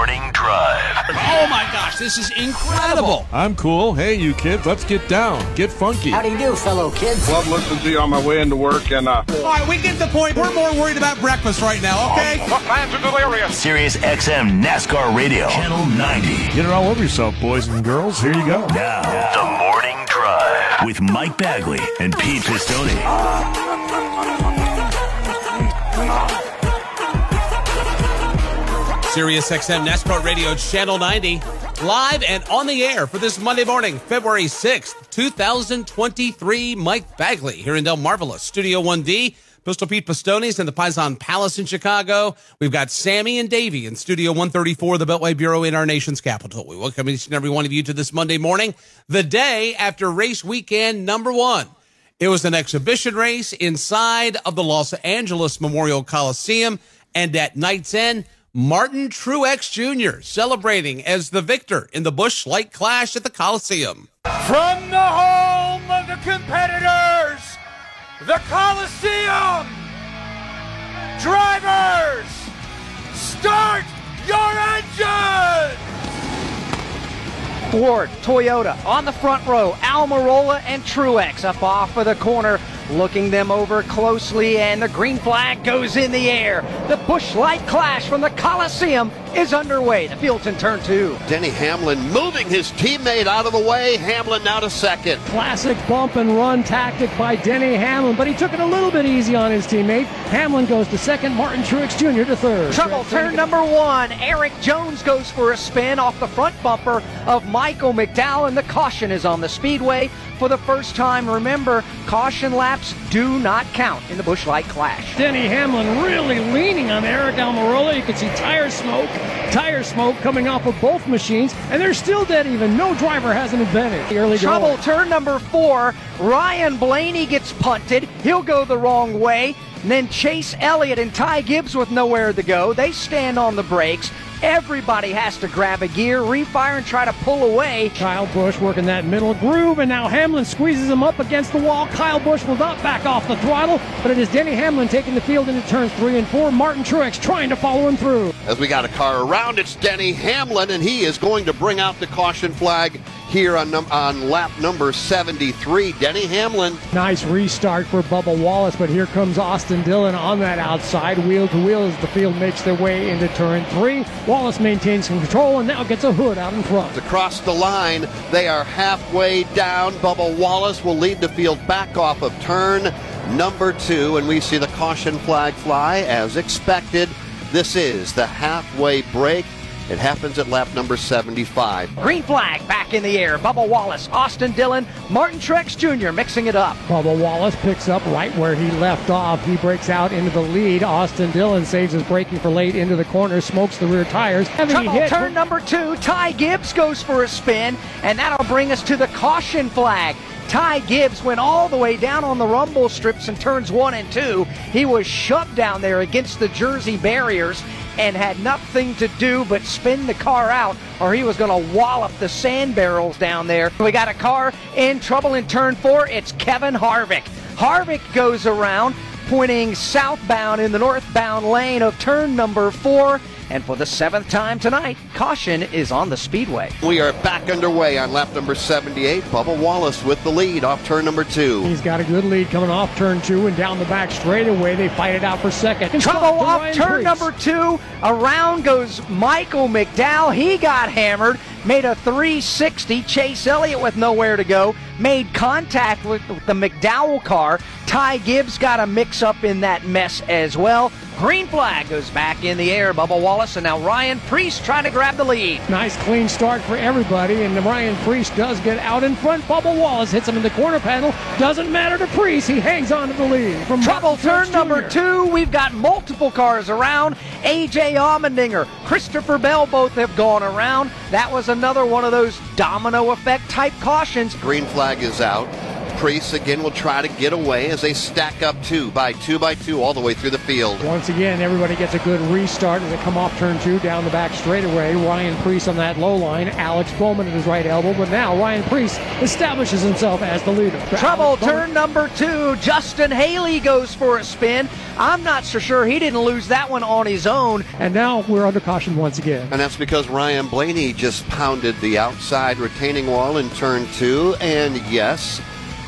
Morning Drive. Oh my gosh, this is incredible. I'm cool. Hey, you kids, let's get down. Get funky. How do you do, fellow kids? Love listening to you on my way into work. And All right, we get the point. We're more worried about breakfast right now, okay? the fans are delirious. Sirius XM NASCAR Radio, Channel 90. Get it all over yourself, boys and girls. Here you go. Now, the Morning Drive with Mike Bagley and Pete Pistone. Sirius XM NASCAR Radio, Channel 90, live and on the air for this Monday morning, February 6th, 2023. Mike Bagley here in Del Marvelous, Studio 1D. Pistol Pete Pistones in the Paisan Palace in Chicago. We've got Sammy and Davey in Studio 134, the Beltway Bureau in our nation's capital. We welcome each and every one of you to this Monday morning, the day after race weekend number 1. It was an exhibition race inside of the Los Angeles Memorial Coliseum, and at night's end, Martin Truex Jr. celebrating as the victor in the Busch Light Clash at the Coliseum. From the home of the competitors, the Coliseum, drivers, start your engine! Ford, Toyota on the front row, Almirola and Truex up off of the corner, looking them over closely, and the green flag goes in the air. The Busch Light Clash from the Coliseum is underway. The field's in turn 2. Denny Hamlin moving his teammate out of the way. Hamlin now to second. Classic bump and run tactic by Denny Hamlin, but he took it a little bit easy on his teammate. Hamlin goes to second, Martin Truex Jr. to third. Trouble turn number 1. Eric Jones goes for a spin off the front bumper of Michael McDowell, and the caution is on the speedway for the first time. Remember, caution laps do not count in the Busch Light Clash. Denny Hamlin really leaning on Eric Almirola. You can see tire smoke coming off of both machines, and they're still dead even. No driver has an advantage. Early Trouble going. turn number 4. Ryan Blaney gets punted. He'll go the wrong way. And then Chase Elliott and Ty Gibbs with nowhere to go. They stand on the brakes. Everybody has to grab a gear, refire, and try to pull away. Kyle Busch working that middle groove, and now Hamlin squeezes him up against the wall. Kyle Busch will not back off the throttle, but it is Denny Hamlin taking the field into turns 3 and 4. Martin Truex trying to follow him through. As we got a car around, it's Denny Hamlin, and he is going to bring out the caution flag here on lap number 73. Denny Hamlin. Nice restart for Bubba Wallace, but here comes Austin Dillon on that outside, wheel to wheel as the field makes their way into turn 3. Wallace maintains control and now gets a hood out in front. Across the line, they are halfway down. Bubba Wallace will lead the field back off of turn number 2, and we see the caution flag fly as expected. This is the halfway break. It happens at lap number 75. Green flag back in the air. Bubba Wallace, Austin Dillon, Martin Truex Jr. mixing it up. Bubba Wallace picks up right where he left off. He breaks out into the lead. Austin Dillon saves his braking for late into the corner, smokes the rear tires. Trouble turn number 2. Ty Gibbs goes for a spin, and that'll bring us to the caution flag. Ty Gibbs went all the way down on the rumble strips in turns 1 and 2. He was shoved down there against the Jersey barriers and had nothing to do but spin the car out, or he was going to wallop the sand barrels down there. We got a car in trouble in turn 4. It's Kevin Harvick. Harvick goes around, pointing southbound in the northbound lane of turn number 4. And for the 7th time tonight, caution is on the speedway. We are back underway on lap number 78. Bubba Wallace with the lead off turn number 2. He's got a good lead coming off turn 2 and down the back straightaway. They fight it out for second. Trouble off turn number 2. Around goes Michael McDowell. He got hammered, made a 360. Chase Elliott with nowhere to go made contact with the McDowell car. Ty Gibbs got a mix-up in that mess as well. Green flag goes back in the air. Bubba Wallace and now Ryan Preece trying to grab the lead. Nice clean start for everybody, and Ryan Preece does get out in front. Bubba Wallace hits him in the corner panel. Doesn't matter to Preece. He hangs on to the lead. From Trouble turn number 2. We've got multiple cars around. A.J. Allmendinger, Christopher Bell both have gone around. That was another one of those domino effect type cautions. Green flag is out. Priest again will try to get away as they stack up 2 by 2 all the way through the field. Once again, everybody gets a good restart as they come off turn 2 down the back straightaway. Ryan Priest on that low line. Alex Bowman at his right elbow, but now Ryan Priest establishes himself as the leader. Trouble, turn number 2. Justin Haley goes for a spin. I'm not so sure he didn't lose that one on his own. And now we're under caution once again. And that's because Ryan Blaney just pounded the outside retaining wall in turn 2, and yes,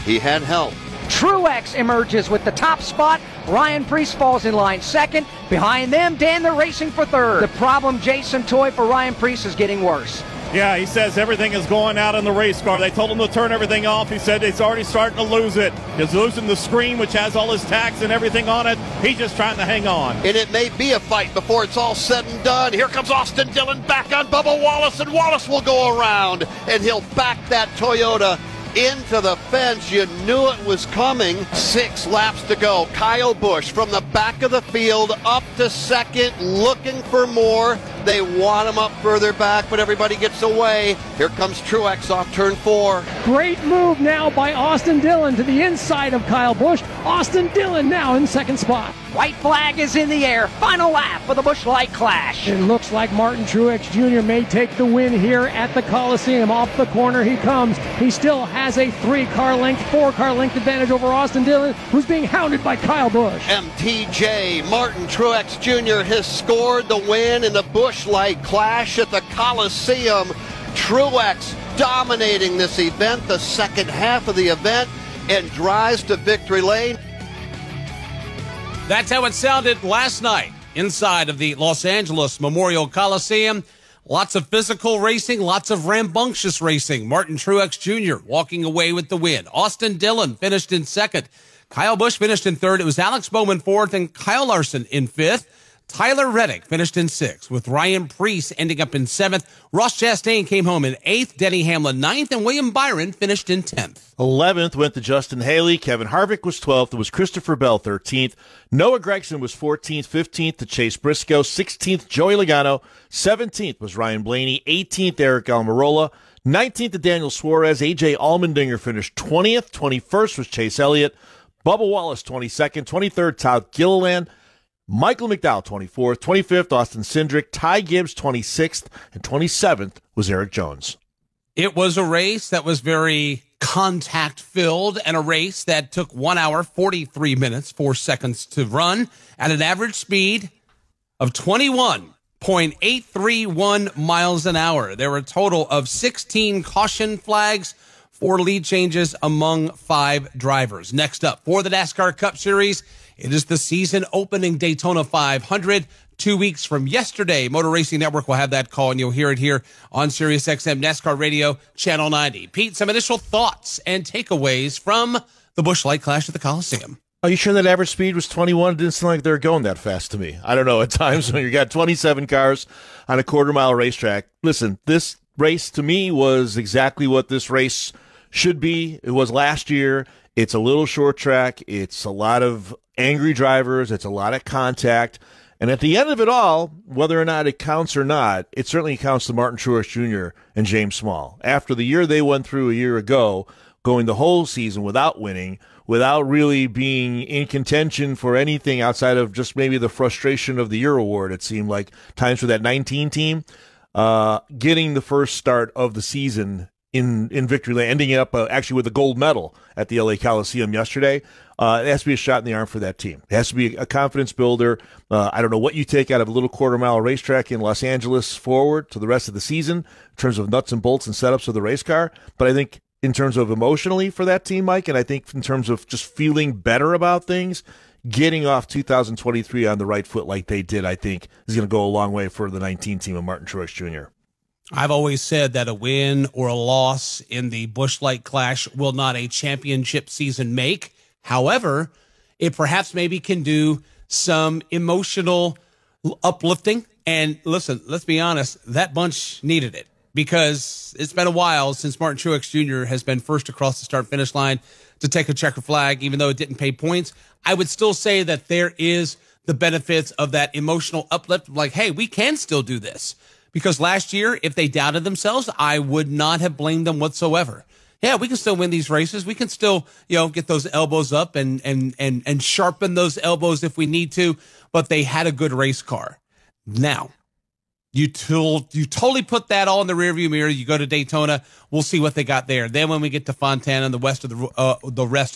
he had help. Truex emerges with the top spot. Ryan Priest falls in line second. Behind them, Dan, they're racing for third. The problem, Jason Toy, for Ryan Priest is getting worse. Yeah, he says everything is going out in the race car. They told him to turn everything off. He said it's already starting to lose it. He's losing the screen, which has all his tacks and everything on it. He's just trying to hang on. And it may be a fight before it's all said and done. Here comes Austin Dillon back on Bubba Wallace, and Wallace will go around, and he'll back that Toyota into the fence. You knew it was coming. 6 laps to go. Kyle Busch from the back of the field up to second, looking for more. They want him up further back, but everybody gets away. Here comes Truex off turn 4. Great move now by Austin Dillon to the inside of Kyle Busch. Austin Dillon now in second spot. White flag is in the air. Final lap for the Busch Light Clash. It looks like Martin Truex Jr. may take the win here at the Coliseum. Off the corner he comes. He still has a 4-car length advantage over Austin Dillon, who's being hounded by Kyle Busch. MTJ, Martin Truex Jr. has scored the win in the Busch Light Clash at the Coliseum. Truex dominating this event, the second half of the event, and drives to victory lane. That's how it sounded last night inside of the Los Angeles Memorial Coliseum. Lots of physical racing, lots of rambunctious racing. Martin Truex Jr. walking away with the win. Austin Dillon finished in second. Kyle Busch finished in third. It was Alex Bowman fourth and Kyle Larson in fifth. Tyler Reddick finished in sixth, with Ryan Priest ending up in seventh. Ross Chastain came home in eighth, Denny Hamlin ninth, and William Byron finished in 10th. 11th went to Justin Haley. Kevin Harvick was 12th. It was Christopher Bell 13th. Noah Gragson was 14th. 15th to Chase Briscoe. 16th, Joey Logano. 17th was Ryan Blaney. 18th, Eric Almirola. 19th to Daniel Suarez. A.J. Allmendinger finished 20th. 21st was Chase Elliott. Bubba Wallace 22nd. 23rd, Todd Gilliland. Michael McDowell, 24th, 25th, Austin Cindric, Ty Gibbs, 26th, and 27th was Eric Jones. It was a race that was very contact-filled and a race that took 1 hour, 43 minutes, 4 seconds to run at an average speed of 21.831 miles an hour. There were a total of 16 caution flags, 4 lead changes among 5 drivers. Next up, for the NASCAR Cup Series, it is the season opening Daytona 500. 2 weeks from yesterday, Motor Racing Network will have that call, and you'll hear it here on SiriusXM NASCAR Radio, Channel 90. Pete, some initial thoughts and takeaways from the Busch Light Clash at the Coliseum. Are you sure that average speed was 21? It didn't seem like they were going that fast to me. I don't know. At times when you got 27 cars on a quarter-mile racetrack. Listen, this race to me was exactly what this race should be. It was last year. It's a little short track. It's a lot of angry drivers. It's a lot of contact. And at the end of it all, whether or not it counts or not, it certainly counts to Martin Truex Jr. and James Small. After the year they went through a year ago, going the whole season without winning, without really being in contention for anything outside of just maybe the frustration of the year award, it seemed like times for that 19 team, getting the first start of the season in victory lane, ending up actually with a gold medal at the LA Coliseum yesterday. It has to be a shot in the arm for that team. It has to be a confidence builder. I don't know what you take out of a little quarter-mile racetrack in Los Angeles forward to the rest of the season in terms of nuts and bolts and setups of the race car, but I think in terms of emotionally for that team, Mike, and I think in terms of just feeling better about things, getting off 2023 on the right foot like they did, I think, is going to go a long way for the 19 team of Martin Truex Jr. I've always said that a win or a loss in the Busch Light Clash will not a championship season make. However, it perhaps maybe can do some emotional uplifting. And listen, let's be honest, that bunch needed it because it's been a while since Martin Truex Jr. has been first across the start-finish line to take a checker flag, even though it didn't pay points. I would still say that there is the benefits of that emotional uplift, like, hey, we can still do this. Because last year, if they doubted themselves, I would not have blamed them whatsoever. yeah, we can still win these races. We can still, get those elbows up and sharpen those elbows if we need to. But they had a good race car. Now, you totally put that all in the rearview mirror. You go to Daytona. We'll see what they got there. Then when we get to Fontana and the rest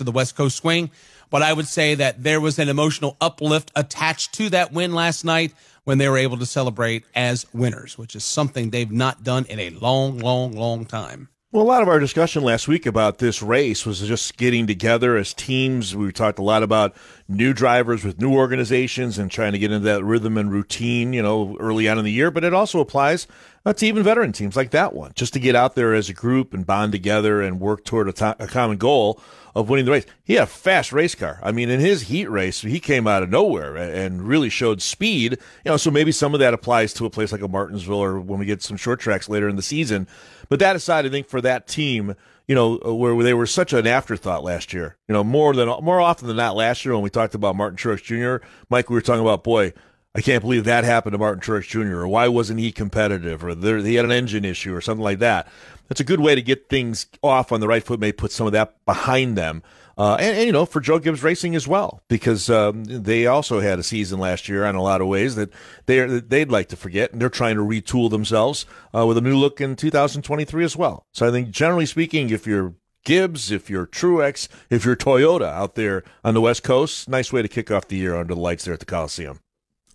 of the West Coast swing. But I would say that there was an emotional uplift attached to that win last night when they were able to celebrate as winners, which is something they've not done in a long, long, long time. Well, a lot of our discussion last week about this race was just getting together as teams. We talked a lot about new drivers with new organizations and trying to get into that rhythm and routine, early on in the year. But it also applies to even veteran teams like that one, just to get out there as a group and bond together and work toward a common goal of winning the race. He had a fast race car. I mean, in his heat race, he came out of nowhere and really showed speed. So maybe some of that applies to a place like a Martinsville or when we get some short tracks later in the season. But that aside, I think for that team, where they were such an afterthought last year, more often than not last year when we talked about Martin Truex Jr., Mike, we were talking about, boy, I can't believe that happened to Martin Truex Jr., or why wasn't he competitive, or he had an engine issue or something like that. That's a good way to get things off on the right foot, maybe put some of that behind them. And for Joe Gibbs Racing as well, because they also had a season last year in a lot of ways that they'd like to forget, and they're trying to retool themselves with a new look in 2023 as well. So I think, generally speaking, if you're Gibbs, if you're Truex, if you're Toyota out there on the West Coast, nice way to kick off the year under the lights there at the Coliseum.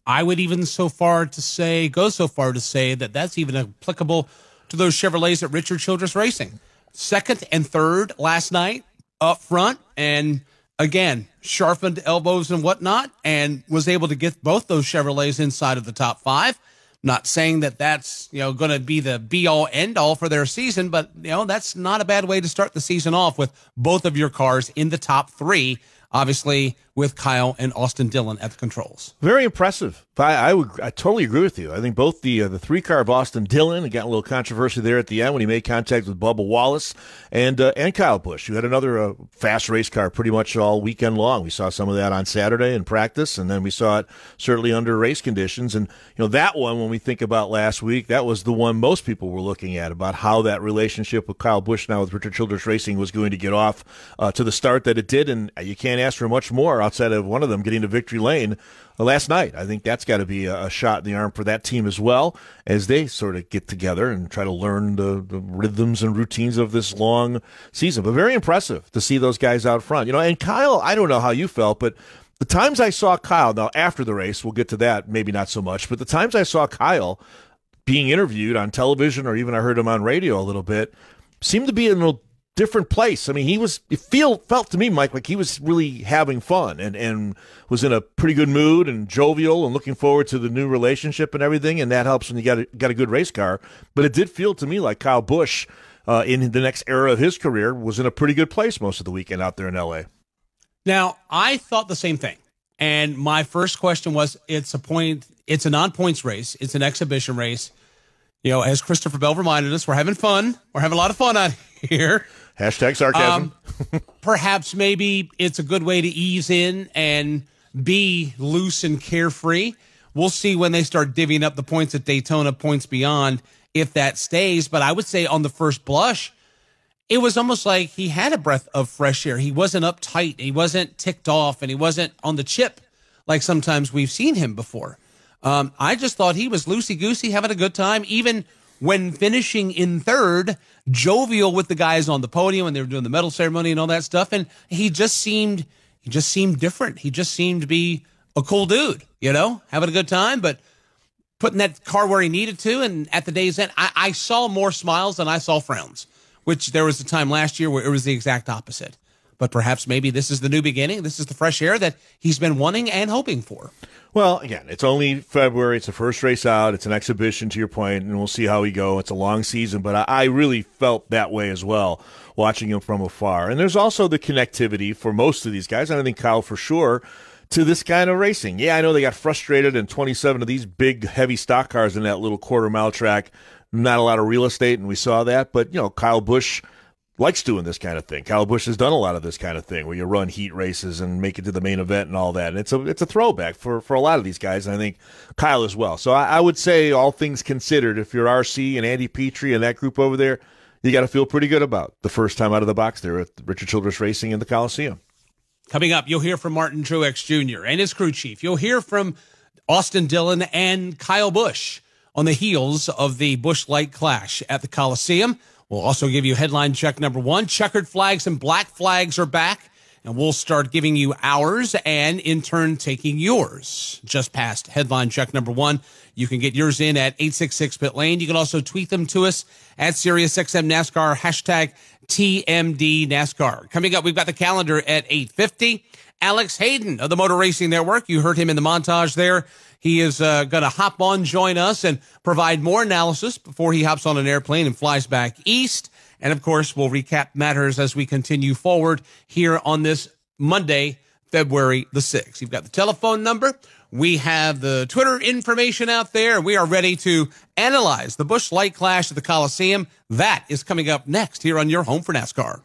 I would even go so far to say that that's even applicable to those Chevrolets at Richard Childress Racing. Second and third last night up front, and again, sharpened elbows and whatnot, and was able to get both those Chevrolets inside of the top five. Not saying that that's, going to be the be all end all for their season, but that's not a bad way to start the season off with both of your cars in the top three, obviously with Kyle and Austin Dillon at the controls. Very impressive. I totally agree with you. I think both the three car of Austin Dillon, got a little controversy there at the end when he made contact with Bubba Wallace, and Kyle Busch, who had another fast race car pretty much all weekend long. We saw some of that on Saturday in practice, and then we saw it certainly under race conditions. And that one, when we think about last week, that was the one most people were looking at, about how that relationship with Kyle Busch now with Richard Childress Racing was going to get off to the start that it did. And you can't ask for much more outside of one of them getting to victory lane last night. I think that's got to be a shot in the arm for that team as well, as they sort of get together and try to learn the rhythms and routines of this long season. But very impressive to see those guys out front. And Kyle, I don't know how you felt, but the times I saw Kyle, now after the race, we'll get to that, maybe not so much, but the times I saw Kyle being interviewed on television, or even I heard him on radio a little bit, seemed to be in a different place. I mean, felt to me, Mike, like he was really having fun and was in a pretty good mood and jovial and looking forward to the new relationship and everything. And that helps when you got a good race car. But it did feel to me like Kyle Busch, in the next era of his career, was in a pretty good place most of the weekend out there in L.A. Now, I thought the same thing. And my first question was, it's a non-points race. It's an exhibition race. As Christopher Bell reminded us, we're having fun. We're having a lot of fun out here. Hashtag sarcasm. Perhaps maybe it's a good way to ease in and be loose and carefree. We'll see when they start divvying up the points at Daytona, points beyond, if that stays. But I would say on the first blush, it was almost like he had a breath of fresh air. He wasn't uptight. He wasn't ticked off, and he wasn't on the chip like sometimes we've seen him before. I just thought he was loosey-goosey, having a good time, even when finishing in third, jovial with the guys on the podium when they were doing the medal ceremony and all that stuff. And he just seemed different. He just seemed to be a cool dude, having a good time, but putting that car where he needed to. And at the day's end, I saw more smiles than I saw frowns, which there was a time last year where it was the exact opposite. But perhaps maybe this is the new beginning. This is the fresh air that he's been wanting and hoping for. Well, again, it's only February. It's the first race out. It's an exhibition, to your point, and we'll see how he go. It's a long season, but I really felt that way as well, watching him from afar. And there's also the connectivity for most of these guys, and I think Kyle for sure, to this kind of racing. Yeah, I know they got frustrated in 27 of these big, heavy stock cars in that little quarter-mile track. Not a lot of real estate, and we saw that. But, Kyle Busch likes doing this kind of thing. Kyle Busch has done a lot of this kind of thing where you run heat races and make it to the main event and all that. And it's a throwback for a lot of these guys, and I think Kyle as well. So I would say, all things considered, if you're RC and Andy Petrie and that group over there, you got to feel pretty good about the first time out of the box there at Richard Childress Racing in the Coliseum. Coming up, you'll hear from Martin Truex Jr. and his crew chief. You'll hear from Austin Dillon and Kyle Busch on the heels of the Busch Light Clash at the Coliseum. We'll also give you headline check number 1. Checkered flags and black flags are back, and we'll start giving you ours and, in turn, taking yours. Just past headline check number 1. You can get yours in at 866-PIT-LANE. You can also tweet them to us at SiriusXM NASCAR, hashtag TMD NASCAR. Coming up, we've got the calendar at 8:50. Alex Hayden of the Motor Racing Network. You heard him in the montage there. He is going to hop on, join us, and provide more analysis before he hops on an airplane and flies back east. And, of course, we'll recap matters as we continue forward here on this Monday, February the 6th. You've got the telephone number. We have the Twitter information out there. We are ready to analyze the Busch Light Clash at the Coliseum. That is coming up next here on your home for NASCAR.